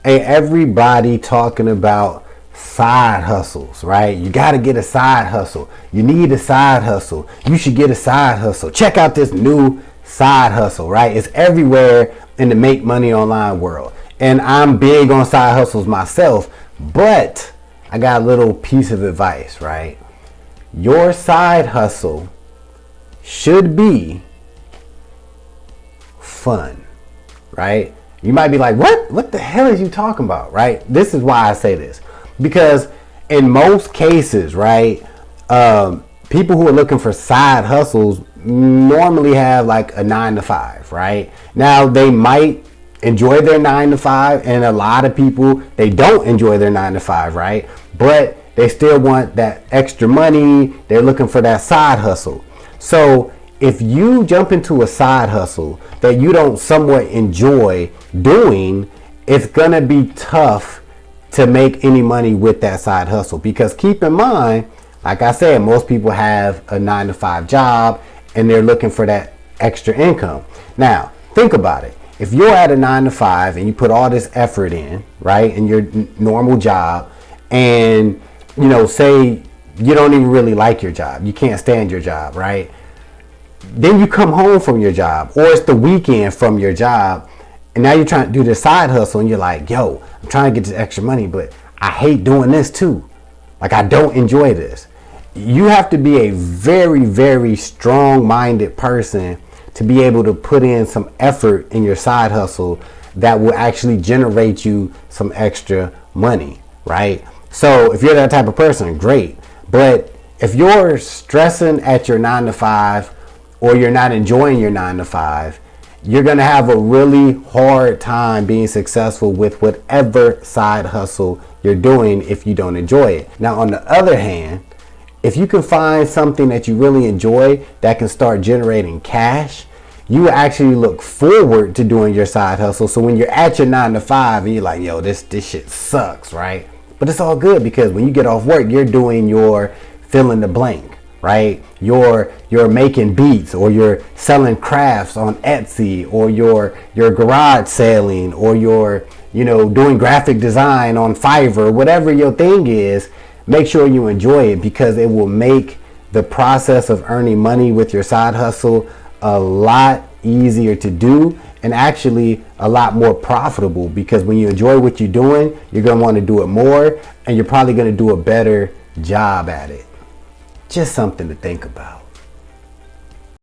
Hey, everybody talking about side hustles, right? You got to get a side hustle. You need a side hustle. You should get a side hustle. Check out this new side hustle, right? It's everywhere in the make money online world. And I'm big on side hustles myself, but I got a little piece of advice, right? Your side hustle should be fun, right? You might be like, what the hell is you talking about, right? This is why I say this. Because in most cases, right, people who are looking for side hustles normally have like a 9-to-5, right? Now, they might enjoy their 9-to-5, and a lot of people, they don't enjoy their 9-to-5, right? But they still want that extra money. They're looking for that side hustle. So if you jump into a side hustle that you don't somewhat enjoy doing, it's gonna be tough to make any money with that side hustle. Because keep in mind, like I said, most people have a 9-to-5 job and they're looking for that extra income. Now, think about it. If you're at a 9-to-5 and you put all this effort in, right, in your normal job, and you know, say you don't even really like your job, you can't stand your job, right? Then you come home from your job, or it's the weekend from your job, and now you're trying to do this side hustle, and you're like, yo, I'm trying to get this extra money, but I hate doing this too. Like, I don't enjoy this. You have to be a very, very strong-minded person to be able to put in some effort in your side hustle that will actually generate you some extra money, right? So if you're that type of person, great. But if you're stressing at your 9-to-5, or you're not enjoying your 9-to-5, you're going to have a really hard time being successful with whatever side hustle you're doing if you don't enjoy it. Now, on the other hand, if you can find something that you really enjoy that can start generating cash, you actually look forward to doing your side hustle. So when you're at your 9-to-5 and you're like, yo, this shit sucks, right? But it's all good, because when you get off work, you're doing your fill in the blank, right? You're making beats, or you're selling crafts on Etsy, or you're garage selling, or you're, you know, doing graphic design on Fiverr. Whatever your thing is, make sure you enjoy it, because it will make the process of earning money with your side hustle a lot easier to do, and actually a lot more profitable, because when you enjoy what you're doing, you're going to want to do it more, and you're probably going to do a better job at it. Just something to think about.